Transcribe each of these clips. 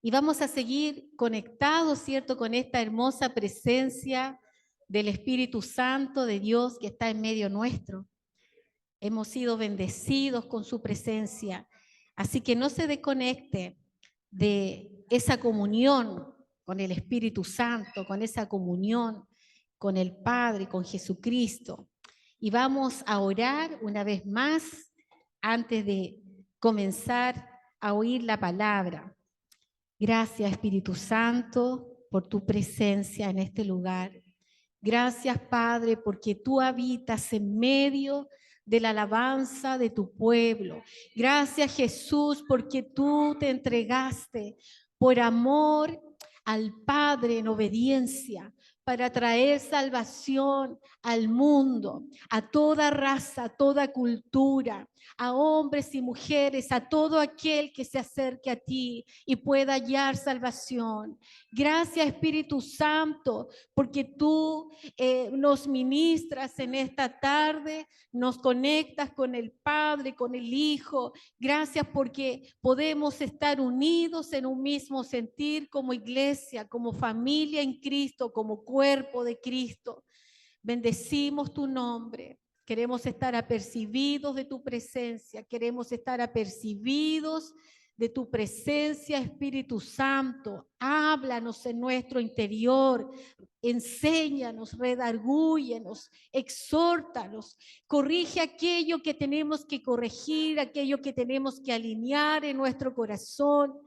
Y vamos a seguir conectados, ¿cierto?, con esta hermosa presencia del Espíritu Santo de Dios que está en medio nuestro. Hemos sido bendecidos con su presencia. Así que no se desconecte de esa comunión con el Espíritu Santo, con esa comunión con el Padre, con Jesucristo. Y vamos a orar una vez más antes de comenzar a oír la palabra. Gracias, Espíritu Santo, por tu presencia en este lugar. Gracias, Padre, porque tú habitas en medio de la alabanza de tu pueblo. Gracias, Jesús, porque tú te entregaste por amor al Padre en obediencia para traer salvación al mundo, a toda raza, a toda cultura, a hombres y mujeres, a todo aquel que se acerque a ti y pueda hallar salvación. Gracias, Espíritu Santo, porque tú nos ministras en esta tarde, nos conectas con el Padre, con el Hijo. Gracias porque podemos estar unidos en un mismo sentir como iglesia, como familia en Cristo, como cuerpo de Cristo. Bendecimos tu nombre. Queremos estar apercibidos de tu presencia, queremos estar apercibidos de tu presencia, Espíritu Santo. Háblanos en nuestro interior, enséñanos, redargúyenos, exhórtanos, corrige aquello que tenemos que corregir, aquello que tenemos que alinear en nuestro corazón.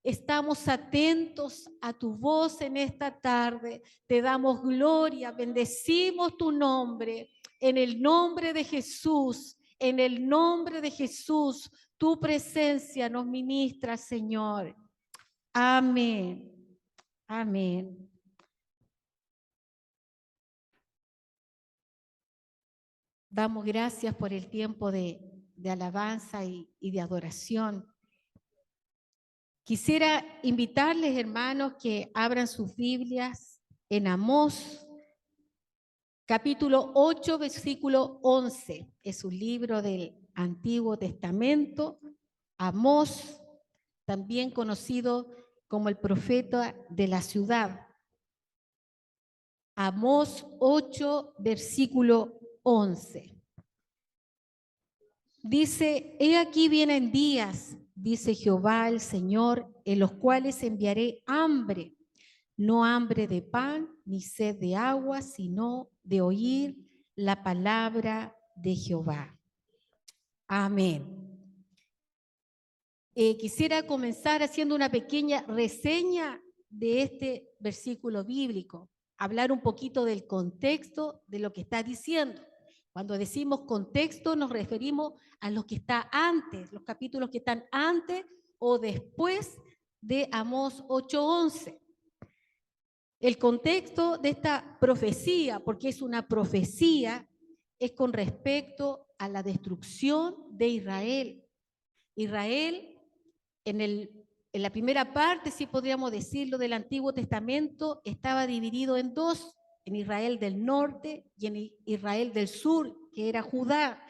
Estamos atentos a tu voz en esta tarde. Te damos gloria, bendecimos tu nombre. En el nombre de Jesús, en el nombre de Jesús, tu presencia nos ministra, Señor. Amén. Amén. Damos gracias por el tiempo de alabanza y de adoración. Quisiera invitarles, hermanos, que abran sus Biblias en Amós, capítulo 8, versículo 11. Es un libro del Antiguo Testamento. Amós, también conocido como el profeta de la ciudad. Amós 8, versículo 11. Dice, he aquí vienen días, dice Jehová el Señor, en los cuales enviaré hambre, no hambre de pan ni sed de agua, sino de oír la palabra de Jehová. Amén. Quisiera comenzar haciendo una pequeña reseña de este versículo bíblico, hablar un poquito del contexto de lo que está diciendo. Cuando decimos contexto nos referimos a lo que está antes, los capítulos que están antes o después de Amós 8:11. El contexto de esta profecía, porque es una profecía, es con respecto a la destrucción de Israel. Israel, en la primera parte, si podríamos decirlo, del Antiguo Testamento, estaba dividido en dos, en Israel del norte y en Israel del sur, que era Judá.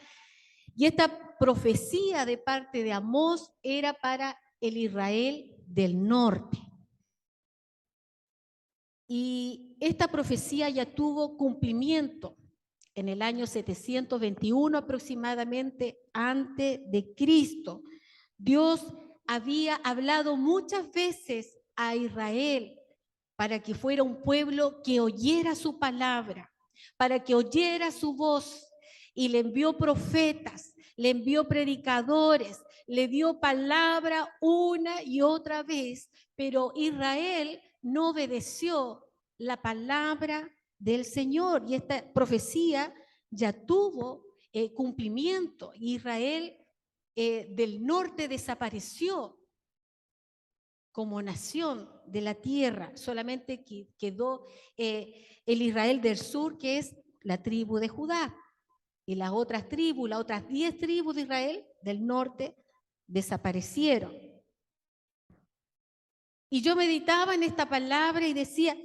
Y esta profecía de parte de Amós era para el Israel del norte. Y esta profecía ya tuvo cumplimiento en el año 721 aproximadamente antes de Cristo. Dios había hablado muchas veces a Israel para que fuera un pueblo que oyera su palabra, para que oyera su voz, y le envió profetas, le envió predicadores, le dio palabra una y otra vez, pero Israel no obedeció la palabra del Señor, y esta profecía ya tuvo cumplimiento. Israel del norte desapareció como nación de la tierra, solamente quedó el Israel del sur, que es la tribu de Judá, y las otras tribus, las otras 10 tribus de Israel del norte desaparecieron. Y yo meditaba en esta palabra y decía,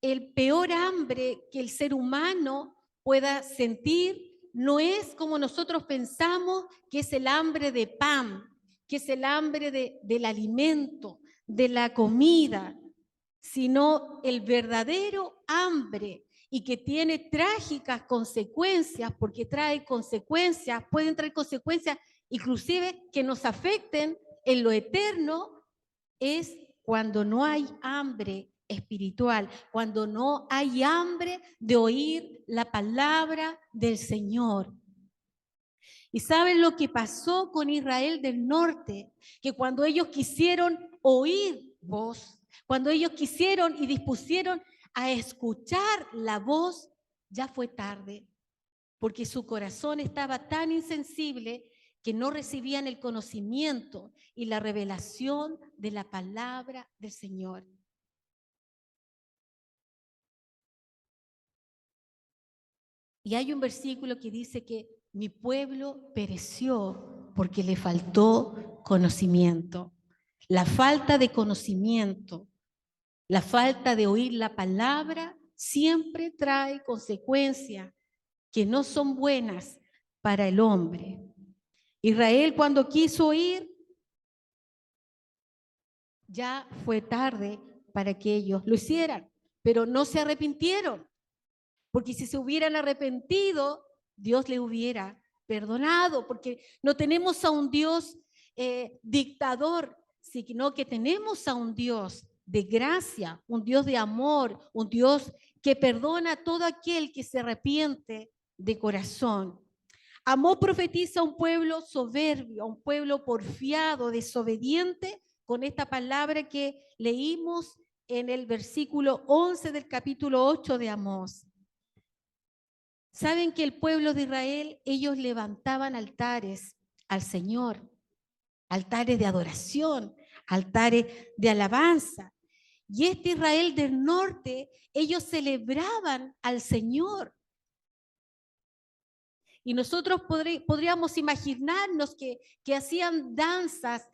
el peor hambre que el ser humano pueda sentir no es como nosotros pensamos que es el hambre de pan, que es el hambre del alimento, de la comida, sino el verdadero hambre y que tiene trágicas consecuencias, porque trae consecuencias, pueden traer consecuencias inclusive que nos afecten en lo eterno, es cuando no hay hambre espiritual, cuando no hay hambre de oír la palabra del Señor. ¿Y saben lo que pasó con Israel del norte? Que cuando ellos quisieron oír voz, cuando ellos quisieron y dispusieron a escuchar la voz, ya fue tarde, porque su corazón estaba tan insensible que no recibían el conocimiento y la revelación de la palabra del Señor. Y hay un versículo que dice que mi pueblo pereció porque le faltó conocimiento. La falta de conocimiento, la falta de oír la palabra siempre trae consecuencias que no son buenas para el hombre. Israel cuando quiso oír, ya fue tarde para que ellos lo hicieran, pero no se arrepintieron, porque si se hubieran arrepentido, Dios le hubiera perdonado, porque no tenemos a un Dios dictador, sino que tenemos a un Dios de gracia, un Dios de amor, un Dios que perdona a todo aquel que se arrepiente de corazón. Amós profetiza a un pueblo soberbio, a un pueblo porfiado, desobediente, con esta palabra que leímos en el versículo 11 del capítulo 8 de Amós. Saben que el pueblo de Israel, ellos levantaban altares al Señor, altares de adoración, altares de alabanza. Y este Israel del norte, ellos celebraban al Señor. Y nosotros podríamos imaginarnos que hacían danzas,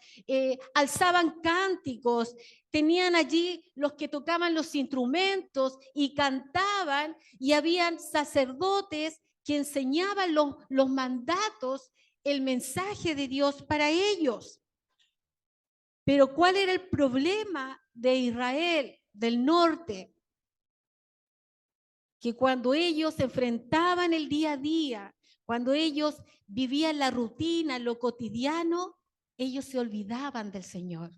alzaban cánticos, tenían allí los que tocaban los instrumentos y cantaban, y habían sacerdotes que enseñaban los mandatos, el mensaje de Dios para ellos. Pero ¿cuál era el problema de Israel del norte? Que cuando ellos se enfrentaban el día a día, cuando ellos vivían la rutina, lo cotidiano, ellos se olvidaban del Señor.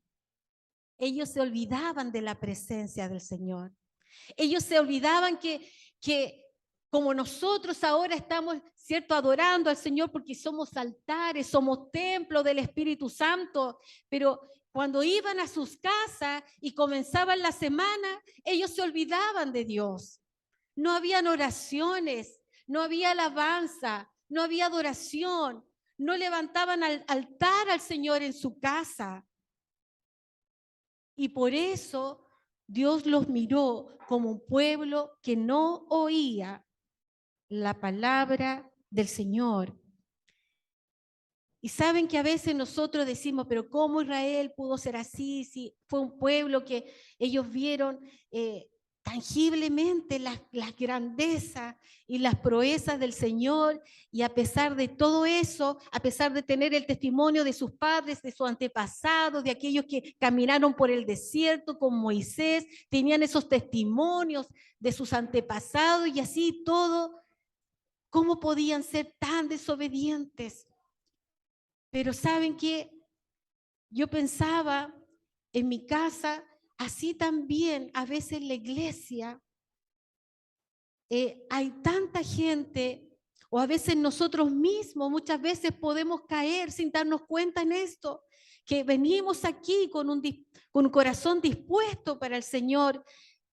Ellos se olvidaban de la presencia del Señor. Ellos se olvidaban que como nosotros ahora estamos, ¿cierto?, adorando al Señor porque somos altares, somos templos del Espíritu Santo, pero cuando iban a sus casas y comenzaban la semana, ellos se olvidaban de Dios. No habían oraciones, no había alabanza, no había adoración, no levantaban al altar al Señor en su casa. Y por eso Dios los miró como un pueblo que no oía la palabra del Señor. Y saben que a veces nosotros decimos, pero ¿cómo Israel pudo ser así? Si fue un pueblo que ellos vieron tangiblemente las grandezas y las proezas del Señor, y a pesar de todo eso, a pesar de tener el testimonio de sus padres, de sus antepasados, de aquellos que caminaron por el desierto con Moisés, tenían esos testimonios de sus antepasados y así todo, ¿cómo podían ser tan desobedientes? Pero ¿saben qué? Yo pensaba en mi casa, así también a veces en la iglesia, hay tanta gente, o a veces nosotros mismos, muchas veces podemos caer sin darnos cuenta en esto, que venimos aquí con un corazón dispuesto para el Señor,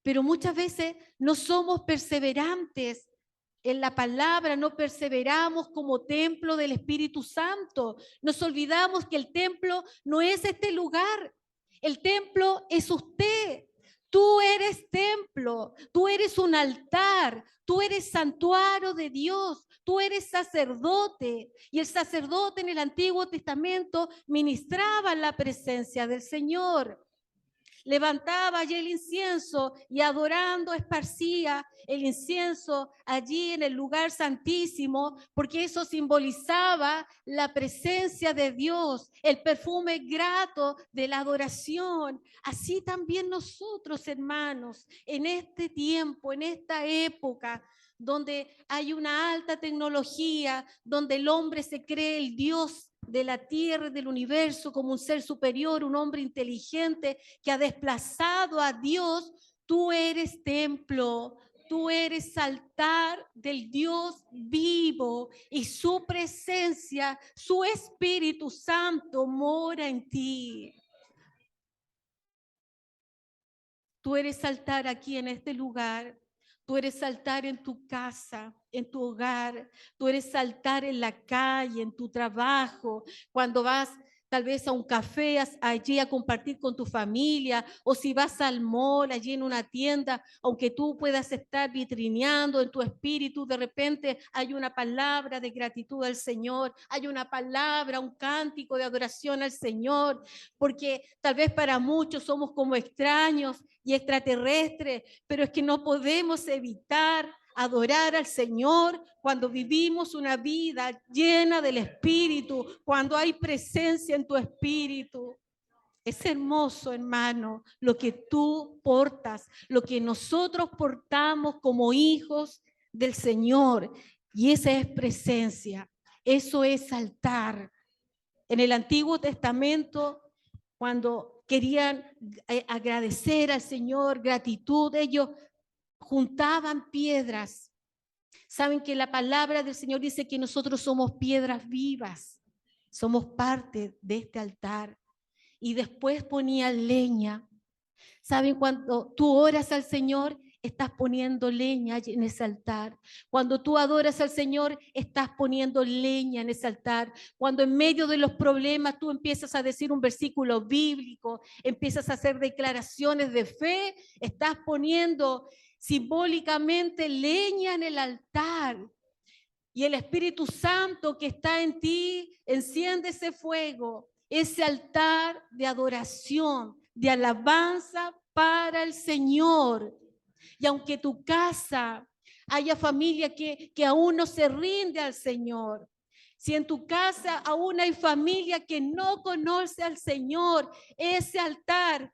pero muchas veces no somos perseverantes en la palabra, no perseveramos como templo del Espíritu Santo. Nos olvidamos que el templo no es este lugar, el templo es usted. Tú eres templo, tú eres un altar, tú eres santuario de Dios, tú eres sacerdote. Y el sacerdote en el Antiguo Testamento ministraba la presencia del Señor. levantaba allí el incienso y adorando esparcía el incienso allí en el lugar santísimo, porque eso simbolizaba la presencia de Dios, el perfume grato de la adoración. Así también nosotros, hermanos, en este tiempo, en esta época, donde hay una alta tecnología, donde el hombre se cree el Dios de la tierra, del universo, como un ser superior, un hombre inteligente que ha desplazado a Dios. Tú eres templo, tú eres altar del Dios vivo y su presencia, su Espíritu Santo mora en ti. Tú eres altar aquí en este lugar. Tú eres altar en tu casa, en tu hogar. Tú eres altar en la calle, en tu trabajo, cuando vas tal vez a un café allí a compartir con tu familia, o si vas al mall, allí en una tienda, aunque tú puedas estar vitrineando en tu espíritu, de repente hay una palabra de gratitud al Señor, hay una palabra, un cántico de adoración al Señor, porque tal vez para muchos somos como extraños y extraterrestres, pero es que no podemos evitar adorar al Señor cuando vivimos una vida llena del Espíritu, cuando hay presencia en tu Espíritu. Es hermoso, hermano, lo que tú portas, lo que nosotros portamos como hijos del Señor. Y esa es presencia, eso es altar. En el Antiguo Testamento, cuando querían agradecer al Señor, gratitud, ellos juntaban piedras. Saben que la palabra del Señor dice que nosotros somos piedras vivas, somos parte de este altar. Y después ponían leña. ¿Saben? Cuando tú oras al Señor, estás poniendo leña en ese altar. Cuando tú adoras al Señor, estás poniendo leña en ese altar. Cuando en medio de los problemas tú empiezas a decir un versículo bíblico, empiezas a hacer declaraciones de fe, estás poniendo simbólicamente leña en el altar. Y el Espíritu Santo que está en ti, enciende ese fuego, ese altar de adoración, de alabanza para el Señor. Y aunque tu casa haya familia que aún no se rinde al Señor, si en tu casa aún hay familia que no conoce al Señor, ese altar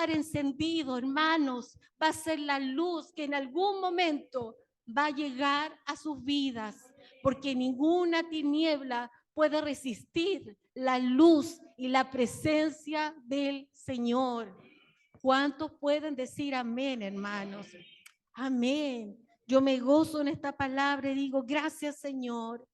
encendido, hermanos, va a ser la luz que en algún momento va a llegar a sus vidas, porque ninguna tiniebla puede resistir la luz y la presencia del Señor. ¿Cuántos pueden decir amén, hermanos? Amén. Yo me gozo en esta palabra y digo, gracias Señor,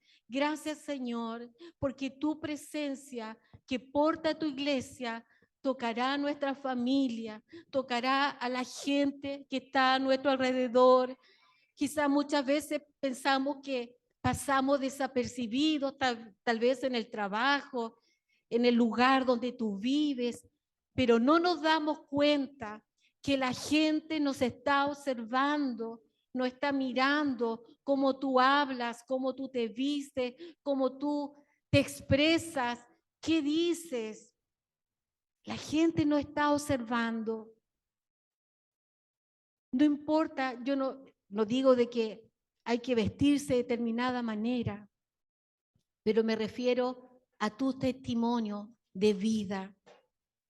porque tu presencia que porta tu iglesia tocará a nuestra familia, tocará a la gente que está a nuestro alrededor. Quizá muchas veces pensamos que pasamos desapercibidos, tal vez en el trabajo, en el lugar donde tú vives, pero no nos damos cuenta que la gente nos está observando, nos está mirando cómo tú hablas, cómo tú te vistes, cómo tú te expresas, qué dices. La gente no está observando. No importa, yo no digo de que hay que vestirse de determinada manera, pero me refiero a tu testimonio de vida,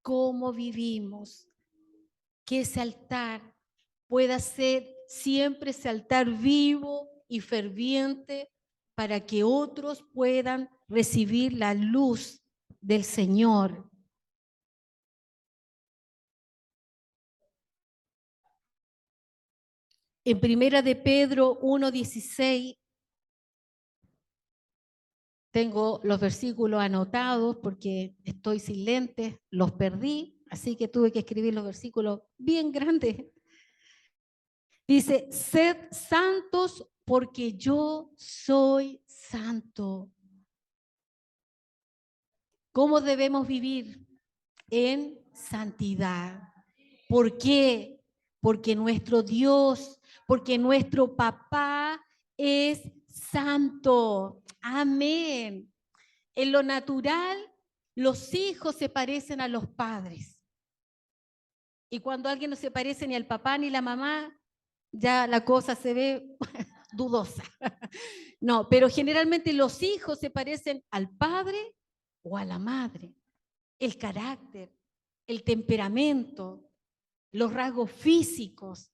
cómo vivimos, que ese altar pueda ser siempre ese altar vivo y ferviente para que otros puedan recibir la luz del Señor. En Primera de Pedro 1:16 tengo los versículos anotados porque estoy sin lentes, los perdí, así que tuve que escribir los versículos bien grandes. Dice, sed santos porque yo soy santo. ¿Cómo debemos vivir? En santidad. ¿Por qué? Porque nuestro Dios, porque nuestro papá es santo. Amén. En lo natural, los hijos se parecen a los padres. Y cuando alguien no se parece ni al papá ni la mamá, ya la cosa se ve dudosa. No, pero generalmente los hijos se parecen al padre o a la madre. El carácter, el temperamento, los rasgos físicos,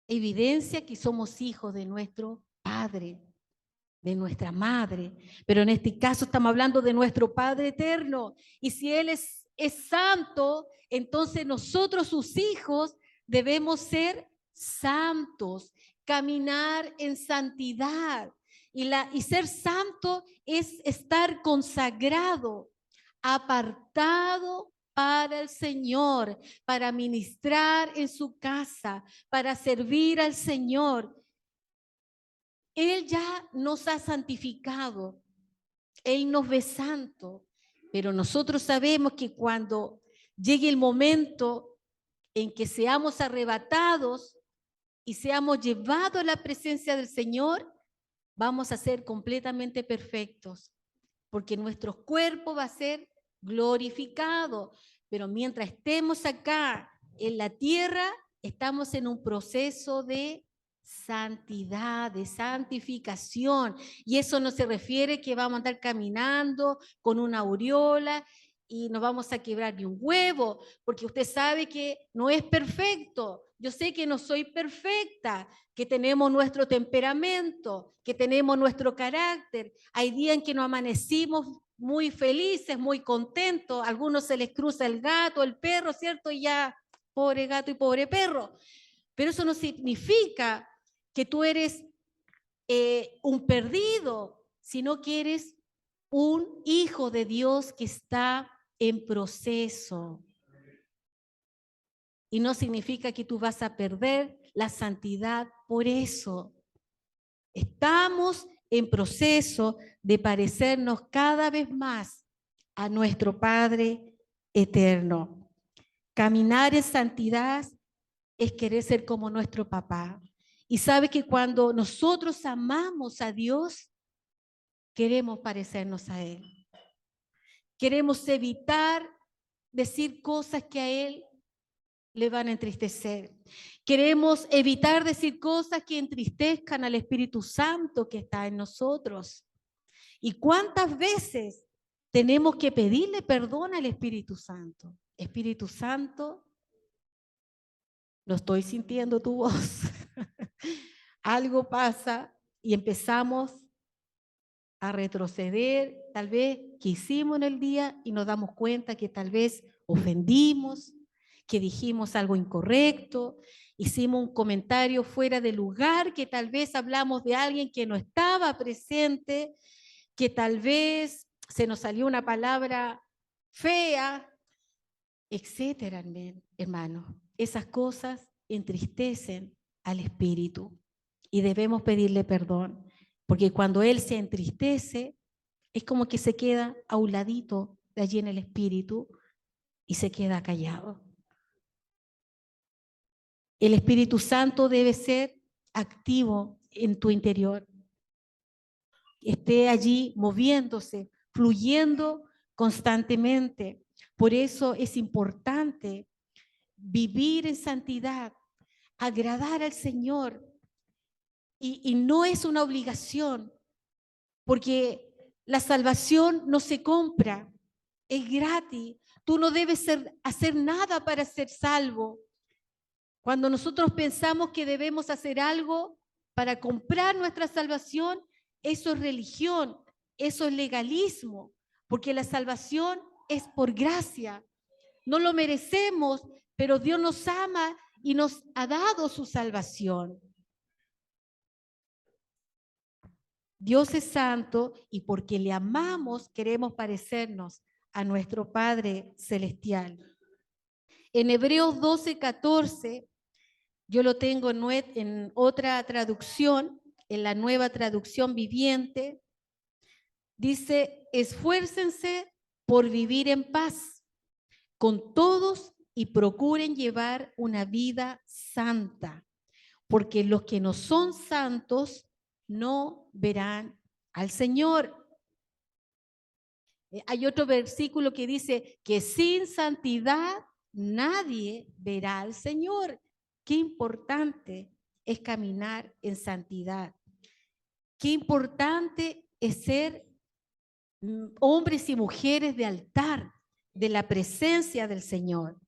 evidencia que somos hijos de nuestro padre, de nuestra madre. Pero en este caso estamos hablando de nuestro Padre eterno. Y si Él es santo, entonces nosotros, sus hijos, debemos ser santos, caminar en santidad. Y ser santo es estar consagrado, apartado para el Señor, para ministrar en su casa, para servir al Señor. Él ya nos ha santificado, Él nos ve santo, pero nosotros sabemos que cuando llegue el momento en que seamos arrebatados y seamos llevados a la presencia del Señor, vamos a ser completamente perfectos, porque nuestro cuerpo va a ser glorificado. Pero mientras estemos acá en la tierra, estamos en un proceso de santidad, de santificación. Y eso no se refiere que vamos a andar caminando con una aureola y no vamos a quebrar ni un huevo, porque usted sabe que no es perfecto. Yo sé que no soy perfecta, que tenemos nuestro temperamento, que tenemos nuestro carácter. Hay días en que nos amanecimos muy felices, muy contentos. A algunos se les cruza el gato, el perro, ¿cierto? Y ya, pobre gato y pobre perro. Pero eso no significa que tú eres un perdido, sino que eres un hijo de Dios que está en proceso. Y no significa que tú vas a perder la santidad por eso. Estamos en proceso de parecernos cada vez más a nuestro Padre eterno. Caminar en santidad es querer ser como nuestro papá. Y sabe que cuando nosotros amamos a Dios, queremos parecernos a Él. Queremos evitar decir cosas que a Él le van a entristecer. Queremos evitar decir cosas que entristezcan al Espíritu Santo que está en nosotros. ¿Y cuántas veces tenemos que pedirle perdón al Espíritu Santo? Espíritu Santo, no estoy sintiendo tu voz. Algo pasa y empezamos a retroceder, tal vez que hicimos en el día y nos damos cuenta que tal vez ofendimos, que dijimos algo incorrecto, hicimos un comentario fuera de lugar, que tal vez hablamos de alguien que no estaba presente, que tal vez se nos salió una palabra fea, etcétera, hermano. Esas cosas entristecen al espíritu y debemos pedirle perdón, porque cuando él se entristece, es como que se queda a un ladito de allí en el espíritu y se queda callado. El Espíritu Santo debe ser activo en tu interior. Esté allí moviéndose, fluyendo constantemente. Por eso es importante vivir en santidad, agradar al Señor. Y no es una obligación, porque la salvación no se compra, es gratis. Tú no debes hacer nada para ser salvo. Cuando nosotros pensamos que debemos hacer algo para comprar nuestra salvación, eso es religión, eso es legalismo, porque la salvación es por gracia. No lo merecemos, pero Dios nos ama y nos ha dado su salvación. Dios es santo y porque le amamos queremos parecernos a nuestro Padre Celestial. En Hebreos 12:14, yo lo tengo en otra traducción, en la Nueva Traducción Viviente, dice: esfuércense por vivir en paz con todos y procuren llevar una vida santa, porque los que no son santos no verán al Señor. Hay otro versículo que dice que sin santidad nadie verá al Señor. Qué importante es caminar en santidad. Qué importante es ser hombres y mujeres de altar, de la presencia del Señor.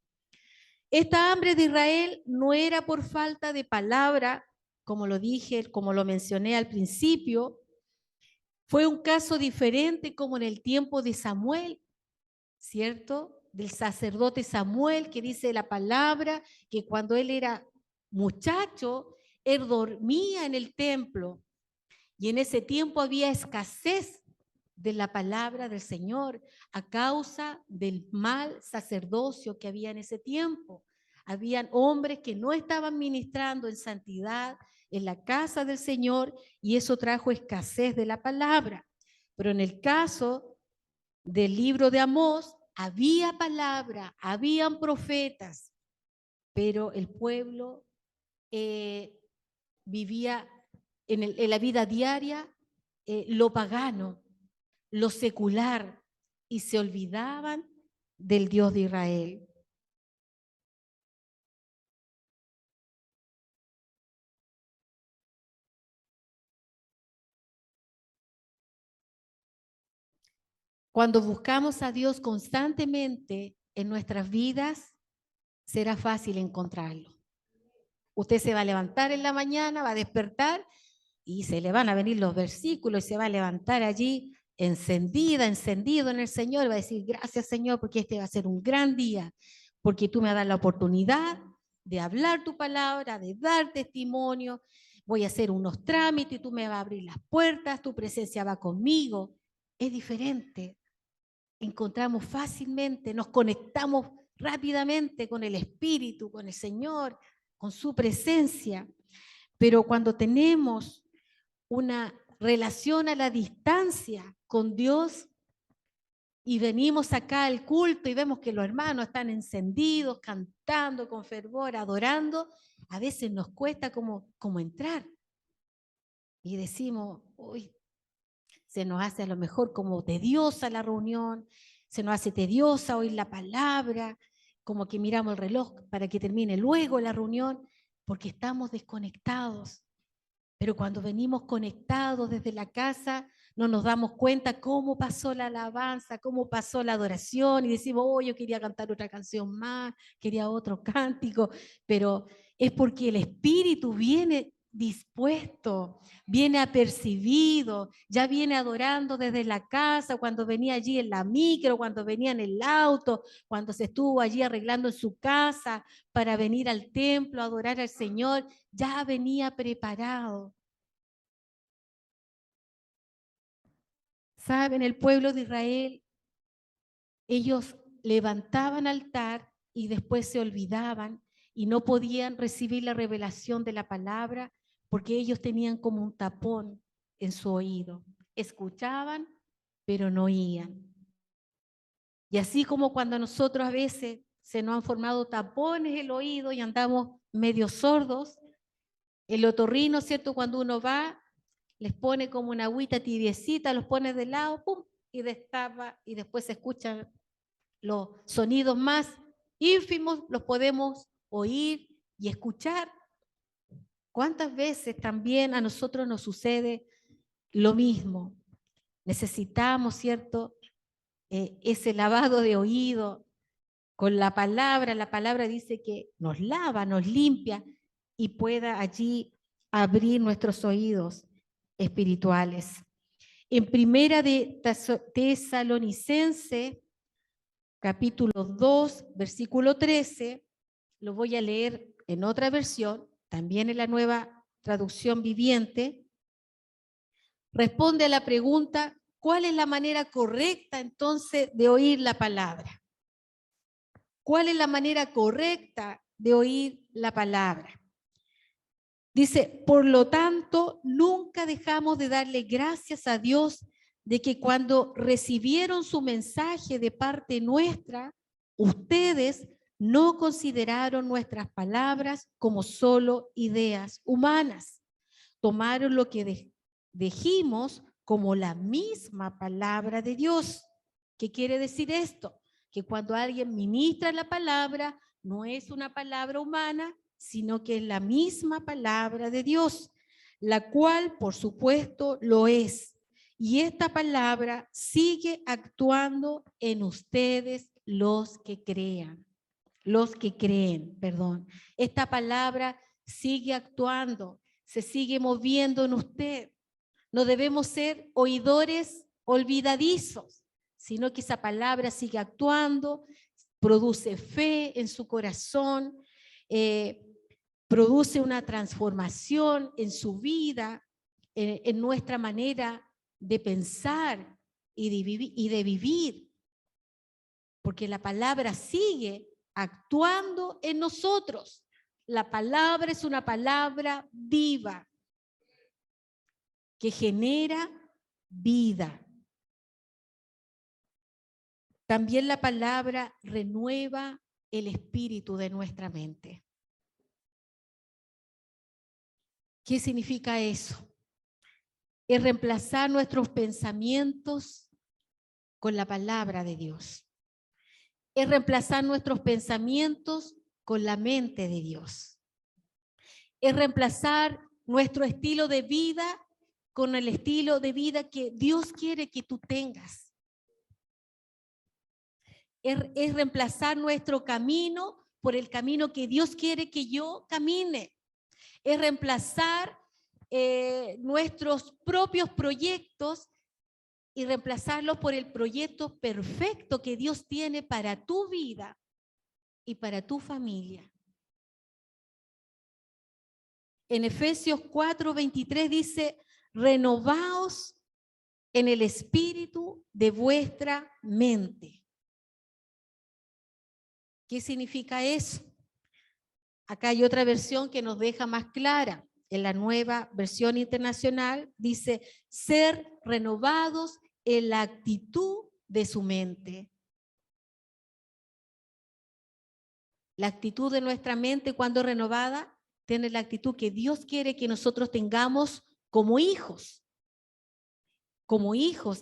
Esta hambre de Israel no era por falta de palabra, como lo dije, como lo mencioné al principio. Fue un caso diferente como en el tiempo de Samuel, ¿cierto? Del sacerdote Samuel, que dice la palabra que cuando él era muchacho, él dormía en el templo y en ese tiempo había escasez de la palabra del Señor a causa del mal sacerdocio que había en ese tiempo. Habían hombres que no estaban ministrando en santidad en la casa del Señor y eso trajo escasez de la palabra. Pero en el caso del libro de Amós, había palabra, habían profetas, pero el pueblo vivía en la vida diaria lo pagano, lo secular, y se olvidaban del Dios de Israel. Cuando buscamos a Dios constantemente en nuestras vidas, será fácil encontrarlo. Usted se va a levantar en la mañana, va a despertar y se le van a venir los versículos y se va a levantar allí encendido en el Señor, y va a decir, gracias Señor, porque este va a ser un gran día, porque tú me das la oportunidad de hablar tu palabra, de dar testimonio, voy a hacer unos trámites y tú me vas a abrir las puertas, tu presencia va conmigo. Es diferente. Encontramos fácilmente, nos conectamos rápidamente con el Espíritu, con el Señor, con su presencia. Pero cuando tenemos una relación a la distancia con Dios y venimos acá al culto y vemos que los hermanos están encendidos, cantando con fervor, adorando, a veces nos cuesta como entrar. Y decimos, uy, se nos hace a lo mejor como tediosa la reunión, se nos hace tediosa oír la palabra, como que miramos el reloj para que termine luego la reunión, porque estamos desconectados. Pero cuando venimos conectados desde la casa, no nos damos cuenta cómo pasó la alabanza, cómo pasó la adoración, y decimos, oh, yo quería cantar otra canción más, quería otro cántico, pero es porque el Espíritu viene dispuesto, viene apercibido, ya viene adorando desde la casa, cuando venía allí en la micro, cuando venía en el auto, cuando se estuvo allí arreglando en su casa para venir al templo a adorar al Señor, ya venía preparado. ¿Saben? El pueblo de Israel, ellos levantaban altar y después se olvidaban y no podían recibir la revelación de la palabra porque ellos tenían como un tapón en su oído. Escuchaban, pero no oían. Y así como cuando nosotros a veces se nos han formado tapones en el oído y andamos medio sordos, el otorrino, ¿cierto? Cuando uno va, les pone como una agüita tibiecita, los pone de lado, pum, y destapa, y después se escuchan los sonidos más ínfimos, los podemos oír y escuchar. ¿Cuántas veces también a nosotros nos sucede lo mismo? Necesitamos, ¿cierto? Ese lavado de oído con la palabra dice que nos lava, nos limpia y pueda allí abrir nuestros oídos espirituales. En Primera de Tesalonicense, capítulo 2, versículo 13, lo voy a leer en otra versión, también en la Nueva Traducción Viviente, responde a la pregunta, ¿cuál es la manera correcta entonces de oír la palabra? ¿Cuál es la manera correcta de oír la palabra? Dice, por lo tanto, nunca dejamos de darle gracias a Dios de que cuando recibieron su mensaje de parte nuestra, ustedes no consideraron nuestras palabras como solo ideas humanas. Tomaron lo que dijimos como la misma palabra de Dios. ¿Qué quiere decir esto? que cuando alguien ministra la palabra, no es una palabra humana, sino que es la misma palabra de Dios, la cual, por supuesto, lo es. Y esta palabra sigue actuando en ustedes los que creen. Esta palabra sigue actuando, se sigue moviendo en usted. No debemos ser oidores olvidadizos, sino que esa palabra sigue actuando, produce fe en su corazón, produce una transformación en su vida, en nuestra manera de pensar y de vivir, porque la palabra sigue actuando en nosotros. La palabra es una palabra viva que genera vida. También la palabra renueva el espíritu de nuestra mente. ¿Qué significa eso? Es reemplazar nuestros pensamientos con la palabra de Dios. Es reemplazar nuestros pensamientos con la mente de Dios. Es reemplazar nuestro estilo de vida con el estilo de vida que Dios quiere que tú tengas. Es reemplazar nuestro camino por el camino que Dios quiere que yo camine. Es reemplazar nuestros propios proyectos y reemplazarlos por el proyecto perfecto que Dios tiene para tu vida y para tu familia. En Efesios 4:23 dice, renovaos en el espíritu de vuestra mente. ¿Qué significa eso? Acá hay otra versión que nos deja más clara. En la Nueva Versión Internacional dice, ser renovados en la actitud de su mente. La actitud de nuestra mente, cuando renovada, tiene la actitud que Dios quiere que nosotros tengamos como hijos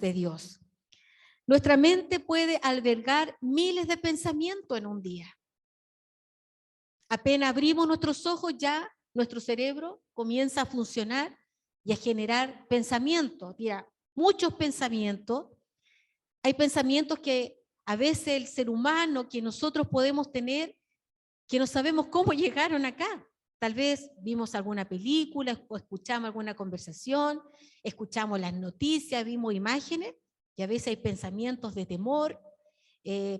de Dios. Nuestra mente puede albergar miles de pensamientos en un día. Apenas abrimos nuestros ojos, ya nuestro cerebro comienza a funcionar y a generar pensamientos. Mira, muchos pensamientos. Hay pensamientos que a veces el ser humano que nosotros podemos tener, que no sabemos cómo llegaron acá. Tal vez vimos alguna película o escuchamos alguna conversación, escuchamos las noticias, vimos imágenes, y a veces hay pensamientos de temor,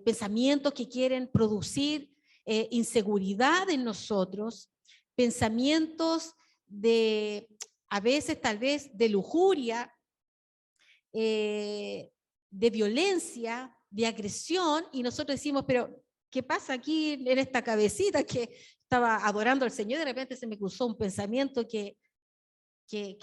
pensamientos que quieren producir inseguridad en nosotros, pensamientos de, a veces tal vez de lujuria, de violencia, de agresión, y nosotros decimos, pero ¿qué pasa aquí en esta cabecita que estaba adorando al Señor? De repente se me cruzó un pensamiento que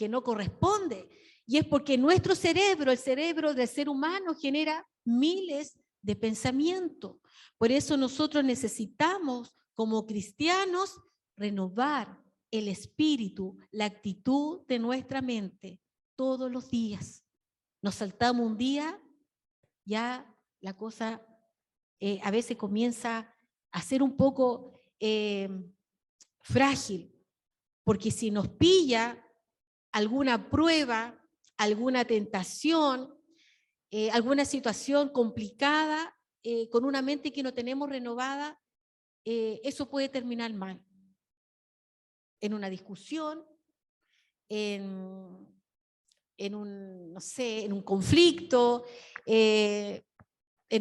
no corresponde. Y es porque nuestro cerebro, el cerebro del ser humano, genera miles de pensamientos. Por eso nosotros necesitamos, como cristianos, renovar el espíritu, la actitud de nuestra mente todos los días. Nos saltamos un día, ya la cosa a veces comienza a ser un poco frágil, porque si nos pilla alguna prueba, alguna tentación, alguna situación complicada, con una mente que no tenemos renovada, eso puede terminar mal. En una discusión, en un, no sé, en un conflicto, en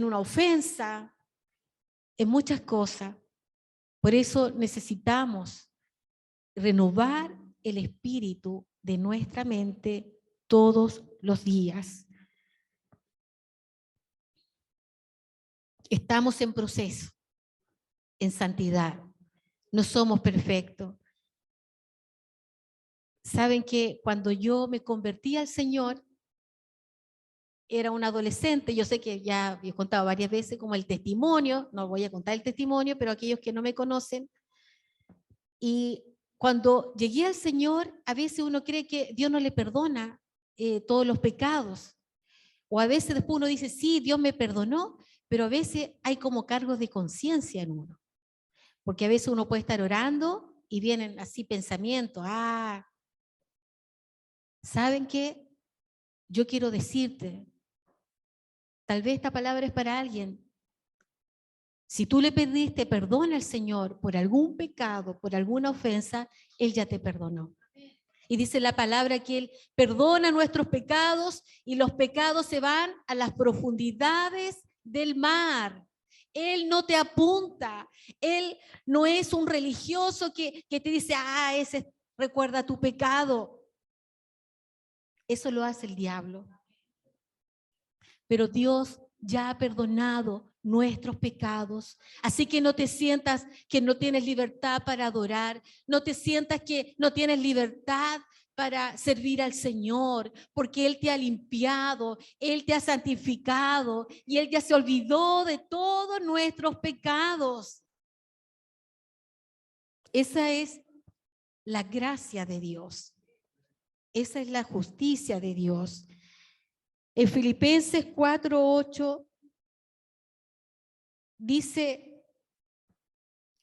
una ofensa, en muchas cosas. Por eso necesitamos renovar el espíritu de nuestra mente todos los días. Estamos en proceso, en santidad. No somos perfectos. Saben que cuando yo me convertí al Señor, era un adolescente. Yo sé que ya he contado varias veces como el testimonio, no voy a contar el testimonio, pero aquellos que no me conocen. Y cuando llegué al Señor, a veces uno cree que Dios no le perdona todos los pecados. O a veces después uno dice, sí, Dios me perdonó, Pero a veces hay como cargos de conciencia en uno, porque a veces uno puede estar orando y vienen así pensamientos, ¿saben qué? Yo quiero decirte, tal vez esta palabra es para alguien. Si tú le pediste perdón al Señor por algún pecado, por alguna ofensa, Él ya te perdonó. Y dice la palabra que Él perdona nuestros pecados y los pecados se van a las profundidades del mar. Él no te apunta. Él no es un religioso que te dice, ese recuerda tu pecado. Eso lo hace el diablo. Pero Dios ya ha perdonado nuestros pecados. Así que no te sientas que no tienes libertad para adorar, no te sientas que no tienes libertad para servir al Señor, porque Él te ha limpiado, Él te ha santificado y Él ya se olvidó de todos nuestros pecados. Esa es la gracia de Dios. Esa es la justicia de Dios. En Filipenses 4:8 dice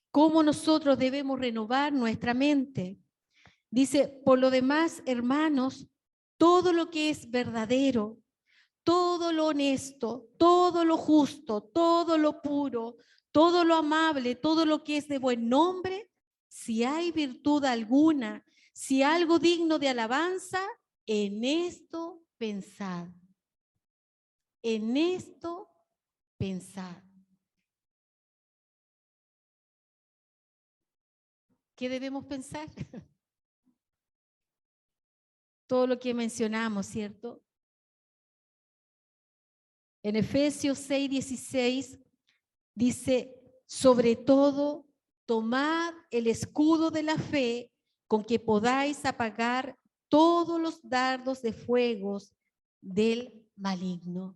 cómo nosotros debemos renovar nuestra mente. Dice, por lo demás, hermanos, todo lo que es verdadero, todo lo honesto, todo lo justo, todo lo puro, todo lo amable, todo lo que es de buen nombre, si hay virtud alguna, si algo digno de alabanza, en esto pensad. En esto pensad. ¿Qué debemos pensar? Todo lo que mencionamos, ¿cierto? En Efesios 6:16 dice, sobre todo, tomad el escudo de la fe con que podáis apagar todos los dardos de fuego del maligno.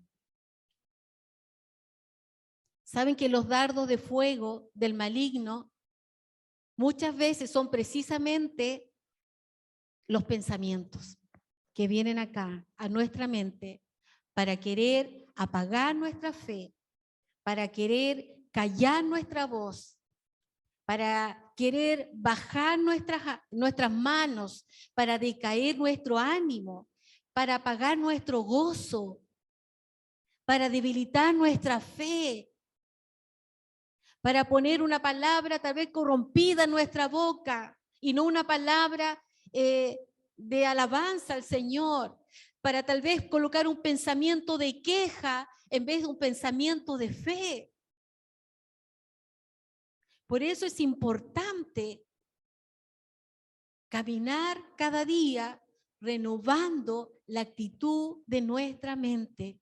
¿Saben que los dardos de fuego del maligno muchas veces son precisamente los pensamientos que vienen acá a nuestra mente para querer apagar nuestra fe, para querer callar nuestra voz, para querer bajar nuestras manos, para decaer nuestro ánimo, para apagar nuestro gozo, para debilitar nuestra fe, para poner una palabra tal vez corrompida en nuestra boca y no una palabra de alabanza al Señor, para tal vez colocar un pensamiento de queja en vez de un pensamiento de fe. Por eso es importante caminar cada día renovando la actitud de nuestra mente.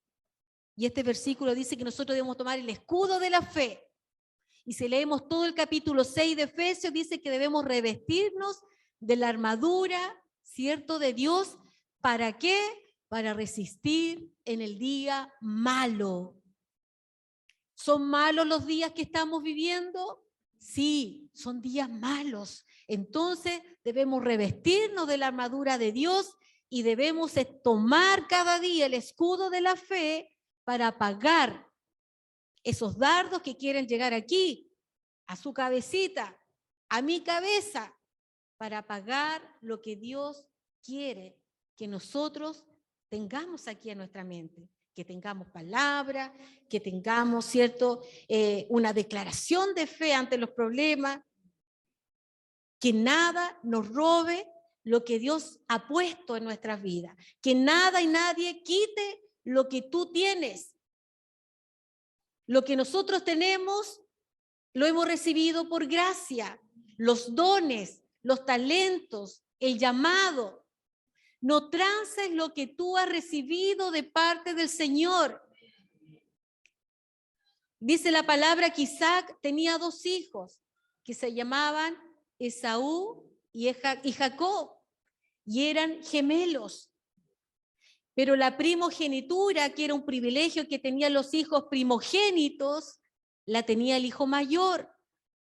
Y este versículo dice que nosotros debemos tomar el escudo de la fe. Y si leemos todo el capítulo 6 de Efesios, dice que debemos revestirnos de la armadura, ¿cierto?, de Dios. ¿Para qué? Para resistir en el día malo. ¿Son malos los días que estamos viviendo? Sí, son días malos. Entonces debemos revestirnos de la armadura de Dios y debemos tomar cada día el escudo de la fe para apagar esos dardos que quieren llegar aquí, a su cabecita, a mi cabeza, para apagar lo que Dios quiere que nosotros tengamos aquí en nuestra mente. Que tengamos palabra, que tengamos, ¿cierto?, una declaración de fe ante los problemas, que nada nos robe lo que Dios ha puesto en nuestras vidas, que nada y nadie quite lo que tú tienes. Lo que nosotros tenemos lo hemos recibido por gracia, los dones, los talentos, el llamado. No transes lo que tú has recibido de parte del Señor. Dice la palabra que Isaac tenía 2 hijos que se llamaban Esaú y Jacob, y eran gemelos. Pero la primogenitura, que era un privilegio que tenían los hijos primogénitos, la tenía el hijo mayor.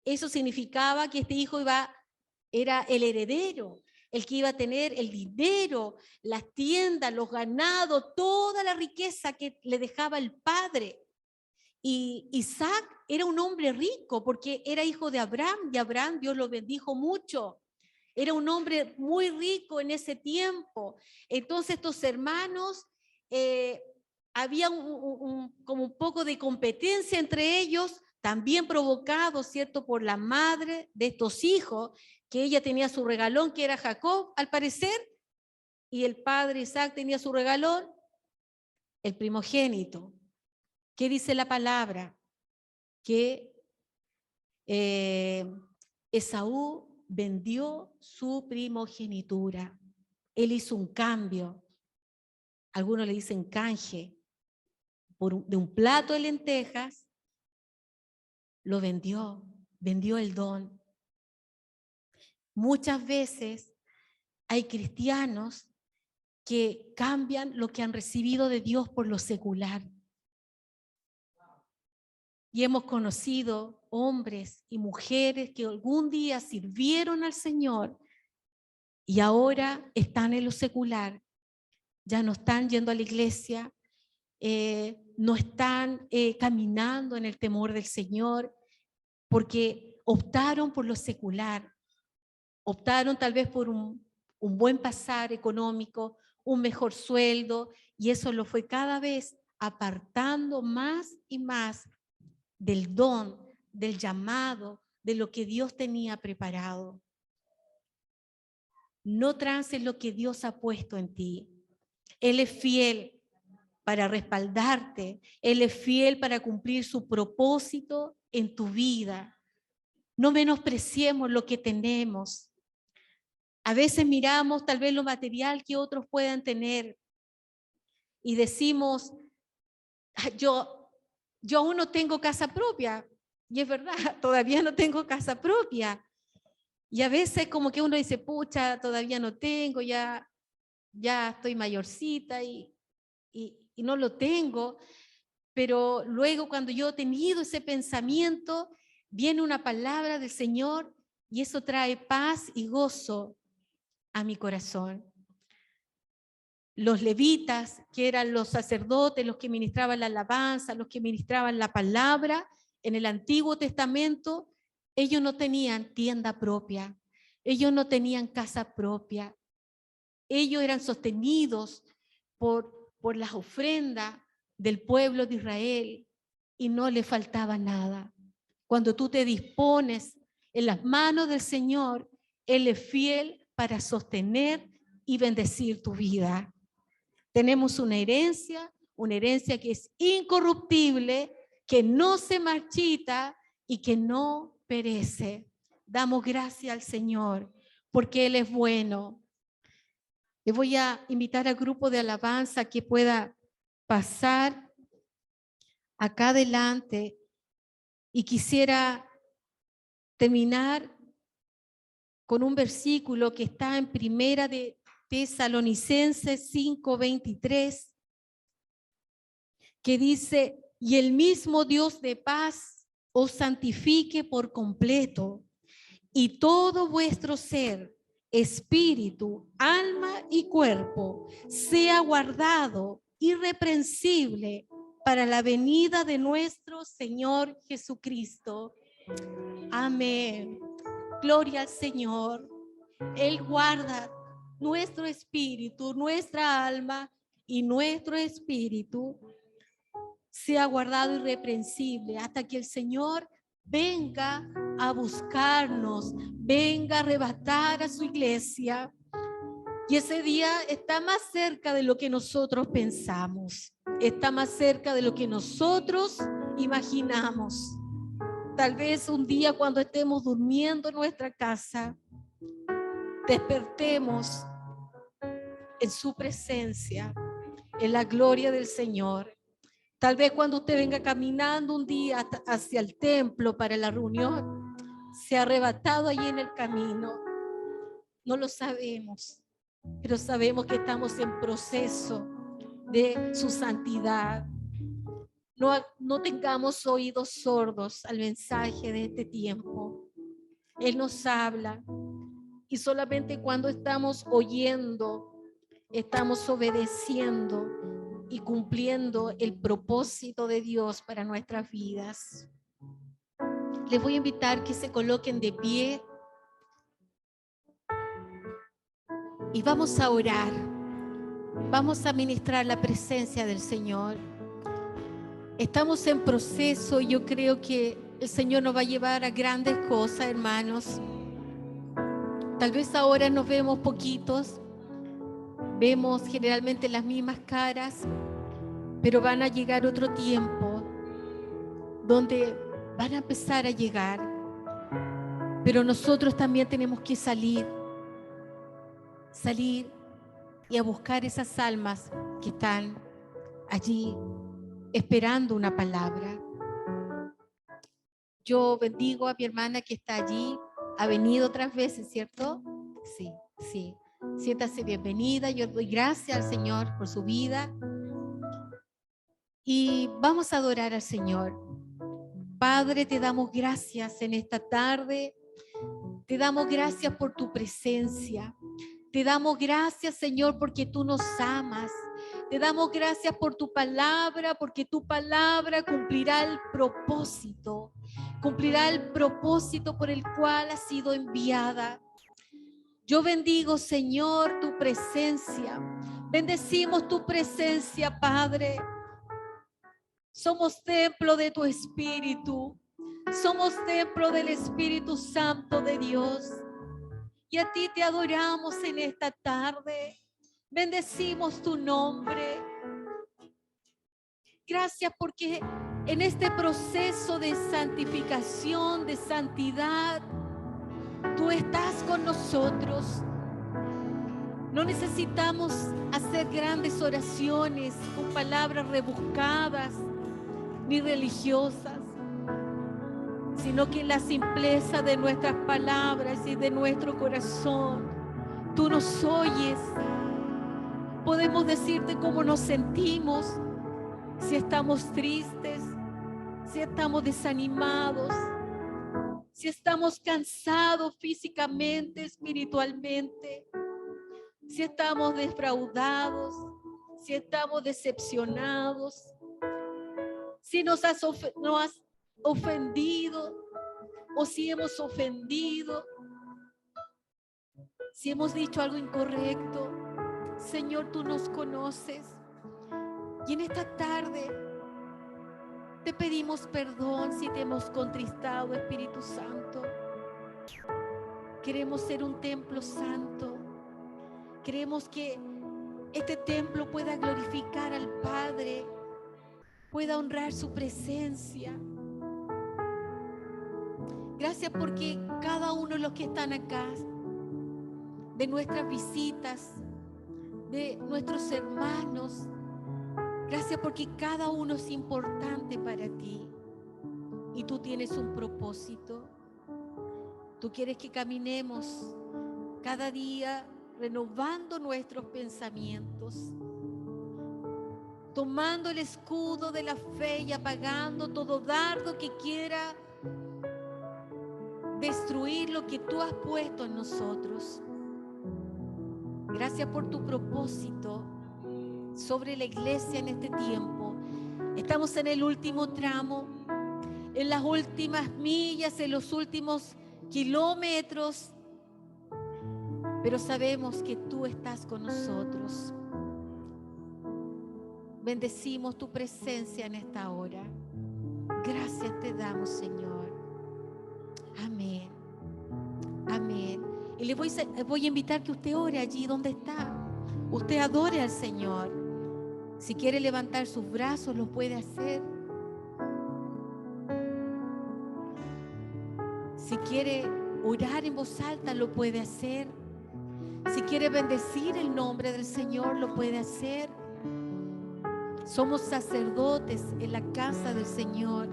Eso significaba que este hijo era el heredero, el que iba a tener el dinero, las tiendas, los ganados, toda la riqueza que le dejaba el padre. Y Isaac era un hombre rico porque era hijo de Abraham y Abraham Dios lo bendijo mucho. Era un hombre muy rico en ese tiempo. Entonces estos hermanos, había como un poco de competencia entre ellos, también provocado, ¿cierto?, por la madre de estos hijos, que ella tenía su regalón, que era Jacob, al parecer, y el padre Isaac tenía su regalón, el primogénito. ¿Qué dice la palabra? Que Esaú vendió su primogenitura. Él hizo un cambio. Algunos le dicen canje. De un plato de lentejas, lo vendió el don. Muchas veces hay cristianos que cambian lo que han recibido de Dios por lo secular. Y hemos conocido hombres y mujeres que algún día sirvieron al Señor y ahora están en lo secular. Ya no están yendo a la iglesia, no están caminando en el temor del Señor, porque optaron por lo secular. Optaron tal vez por un buen pasar económico, un mejor sueldo, y eso lo fue cada vez apartando más y más del don, del llamado, de lo que Dios tenía preparado. No transes lo que Dios ha puesto en ti. Él es fiel para respaldarte. Él es fiel para cumplir su propósito en tu vida. No menospreciemos lo que tenemos. A veces miramos tal vez lo material que otros puedan tener y decimos, yo aún no tengo casa propia. Y es verdad, todavía no tengo casa propia. Y a veces como que uno dice, pucha, todavía no tengo, ya estoy mayorcita y no lo tengo. Pero luego cuando yo he tenido ese pensamiento, viene una palabra del Señor y eso trae paz y gozo a mi corazón. Los levitas, que eran los sacerdotes, los que ministraban la alabanza, los que ministraban la palabra, en el Antiguo Testamento, ellos no tenían tienda propia, ellos no tenían casa propia, ellos eran sostenidos por las ofrendas del pueblo de Israel y no le faltaba nada. Cuando tú te dispones en las manos del Señor, Él es fiel para sostener y bendecir tu vida. Tenemos una herencia que es incorruptible, que no se marchita y que no perece. Damos gracias al Señor porque Él es bueno. Le voy a invitar al grupo de alabanza que pueda pasar acá adelante y quisiera terminar con un versículo que está en Primera de Tesalonicenses 5:23, que dice, y el mismo Dios de paz os santifique por completo, y todo vuestro ser, espíritu, alma y cuerpo, sea guardado irreprensible para la venida de nuestro Señor Jesucristo. Amén. Gloria al Señor. Él guarda nuestro espíritu, nuestra alma y nuestro espíritu sea guardado irreprensible hasta que el Señor venga a buscarnos, venga a arrebatar a su iglesia. Y ese día está más cerca de lo que nosotros pensamos, está más cerca de lo que nosotros imaginamos. Tal vez un día cuando estemos durmiendo en nuestra casa, despertemos en su presencia, en la gloria del Señor. Tal vez cuando usted venga caminando un día hacia el templo para la reunión, se ha arrebatado allí en el camino. No lo sabemos, pero sabemos que estamos en proceso de su santidad. No tengamos oídos sordos al mensaje de este tiempo. Él nos habla y solamente cuando estamos oyendo, estamos obedeciendo, y cumpliendo el propósito de Dios para nuestras vidas. Les voy a invitar que se coloquen de pie y vamos a orar. Vamos a ministrar la presencia del Señor. Estamos en proceso y yo creo que el Señor nos va a llevar a grandes cosas, hermanos. Tal vez ahora nos vemos poquitos, vemos generalmente las mismas caras, pero van a llegar otro tiempo donde van a empezar a llegar. Pero nosotros también tenemos que salir y a buscar esas almas que están allí esperando una palabra. Yo bendigo a mi hermana que está allí, ha venido otras veces, ¿cierto? Sí, sí. Siéntase bienvenida. Yo doy gracias al Señor por su vida. Y vamos a adorar al Señor. Padre, te damos gracias en esta tarde. Te damos gracias por tu presencia. Te damos gracias, Señor, porque tú nos amas. Te damos gracias por tu palabra, porque tu palabra cumplirá el propósito por el cual ha sido enviada. Yo bendigo, Señor, tu presencia. Bendecimos tu presencia, Padre. Somos templo de tu Espíritu. Somos templo del Espíritu Santo de Dios. Y a ti te adoramos en esta tarde. Bendecimos tu nombre. Gracias porque en este proceso de santificación, de santidad, tú estás con nosotros. No necesitamos hacer grandes oraciones con palabras rebuscadas ni religiosas, sino que en la simpleza de nuestras palabras y de nuestro corazón, tú nos oyes. Podemos decirte cómo nos sentimos, si estamos tristes, si estamos desanimados, si estamos cansados físicamente, espiritualmente, si estamos defraudados, si estamos decepcionados, si nos has ofendido o si hemos ofendido, si hemos dicho algo incorrecto. Señor, tú nos conoces. Y en esta tarde te pedimos perdón si te hemos contristado, Espíritu Santo. Queremos ser un templo santo. Queremos que este templo pueda glorificar al Padre, pueda honrar su presencia. Gracias porque cada uno de los que están acá, de nuestras visitas, de nuestros hermanos, gracias porque cada uno es importante para ti y tú tienes un propósito. Tú quieres que caminemos cada día renovando nuestros pensamientos, tomando el escudo de la fe y apagando todo dardo que quiera destruir lo que tú has puesto en nosotros. Gracias por tu propósito sobre la iglesia en este tiempo. Estamos en el último tramo, en las últimas millas, en los últimos kilómetros, pero sabemos que tú estás con nosotros. Bendecimos tu presencia en esta hora. Gracias te damos, Señor. Amén. Amén. Y le voy a invitar que usted ore allí donde está. Usted adore al Señor. Si quiere levantar sus brazos, lo puede hacer. Si quiere orar en voz alta, lo puede hacer. Si quiere bendecir el nombre del Señor, lo puede hacer. Somos sacerdotes en la casa del Señor.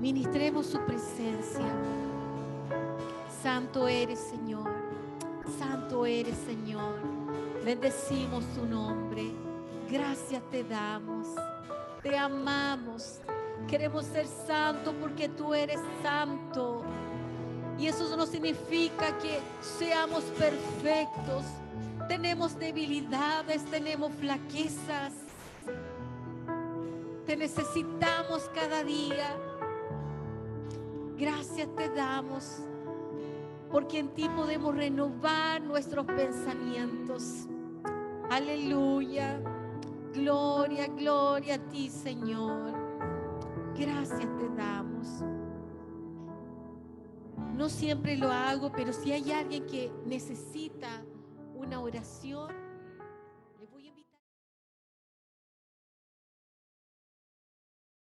Ministremos su presencia. Santo eres, Señor. Santo eres, Señor. Bendecimos tu nombre. Gracias te damos. Te amamos. Queremos ser santos porque tú eres santo. Y eso no significa que seamos perfectos. Tenemos debilidades, tenemos flaquezas. Te necesitamos cada día. Gracias te damos, porque en ti podemos renovar nuestros pensamientos. Aleluya. Gloria, gloria a ti, Señor. Gracias te damos. No siempre lo hago, pero si hay alguien que necesita una oración,